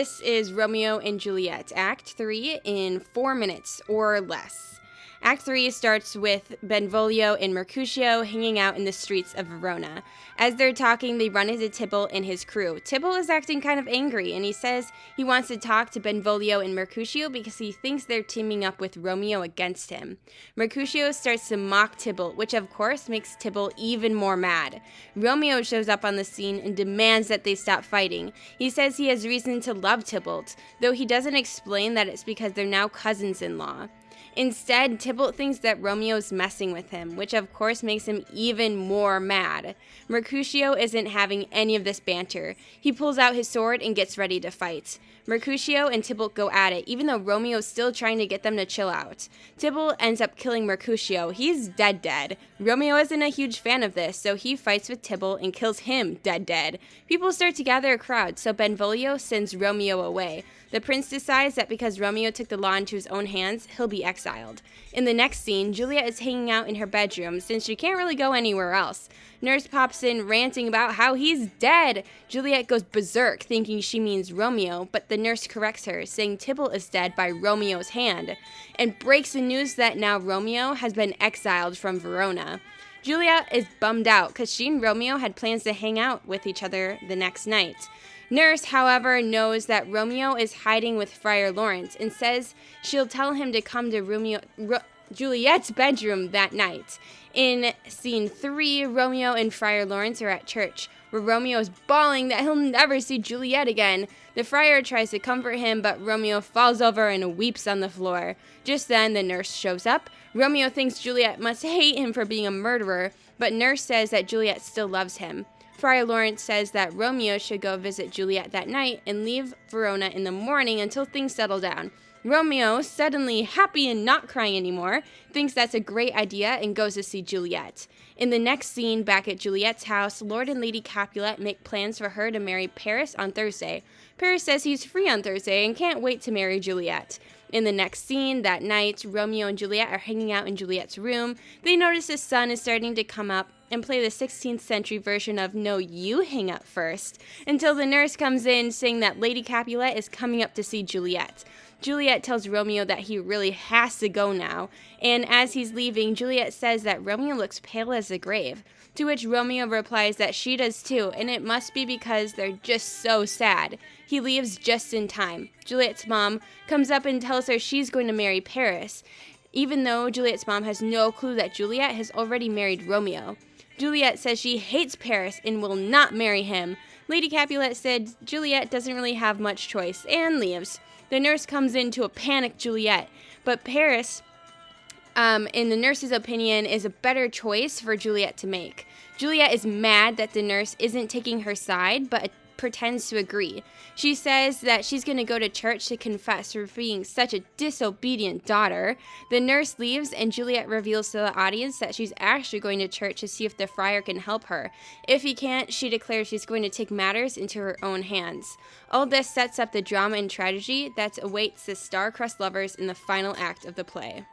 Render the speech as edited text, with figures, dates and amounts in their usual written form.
This is Romeo and Juliet, Act 3 in 4 minutes or less. Act 3 starts with Benvolio and Mercutio hanging out in the streets of Verona. As they're talking, they run into Tybalt and his crew. Tybalt is acting kind of angry, and he says he wants to talk to Benvolio and Mercutio because he thinks they're teaming up with Romeo against him. Mercutio starts to mock Tybalt, which of course makes Tybalt even more mad. Romeo shows up on the scene and demands that they stop fighting. He says he has reason to love Tybalt, though he doesn't explain that it's because they're now cousins-in-law. Instead, Tybalt thinks that Romeo's messing with him, which of course makes him even more mad. Mercutio isn't having any of this banter. He pulls out his sword and gets ready to fight. Mercutio and Tybalt go at it, even though Romeo's still trying to get them to chill out. Tybalt ends up killing Mercutio. He's dead. Romeo isn't a huge fan of this, so he fights with Tybalt and kills him dead. People start to gather a crowd, so Benvolio sends Romeo away. The prince decides that because Romeo took the law into his own hands, he'll be exiled. In the next scene, Juliet is hanging out in her bedroom since she can't really go anywhere else. Nurse pops in ranting about how he's dead. Juliet goes berserk thinking she means Romeo, but the nurse corrects her, saying Tybalt is dead by Romeo's hand, and breaks the news that now Romeo has been exiled from Verona. Juliet is bummed out because she and Romeo had plans to hang out with each other the next night. Nurse, however, knows that Romeo is hiding with Friar Lawrence and says she'll tell him to come to Juliet's bedroom that night. In scene 3, Romeo and Friar Lawrence are at church, where Romeo is bawling that he'll never see Juliet again. The friar tries to comfort him, but Romeo falls over and weeps on the floor. Just then, the nurse shows up. Romeo thinks Juliet must hate him for being a murderer, but nurse says that Juliet still loves him. Friar Lawrence says that Romeo should go visit Juliet that night and leave Verona in the morning until things settle down. Romeo, suddenly happy and not crying anymore, thinks that's a great idea and goes to see Juliet. In the next scene, back at Juliet's house, Lord and Lady Capulet make plans for her to marry Paris on Thursday. Paris says he's free on Thursday and can't wait to marry Juliet. In the next scene, that night, Romeo and Juliet are hanging out in Juliet's room. They notice the sun is starting to come up and play the 16th century version of No, You Hang Up First, until the nurse comes in saying that Lady Capulet is coming up to see Juliet. Juliet tells Romeo that he really has to go now, and as he's leaving, Juliet says that Romeo looks pale as the grave, to which Romeo replies that she does too, and it must be because they're just so sad. He leaves just in time. Juliet's mom comes up and tells her she's going to marry Paris, even though Juliet's mom has no clue that Juliet has already married Romeo. Juliet says she hates Paris and will not marry him. Lady Capulet said Juliet doesn't really have much choice, and leaves. The nurse comes in to panic Juliet, but Paris, in the nurse's opinion, is a better choice for Juliet to make. Juliet is mad that the nurse isn't taking her side, but pretends to agree. She says that she's going to go to church to confess for being such a disobedient daughter. The nurse leaves, and Juliet reveals to the audience that she's actually going to church to see if the friar can help her. If he can't, she declares she's going to take matters into her own hands. All this sets up the drama and tragedy that awaits the star-crossed lovers in the final act of the play.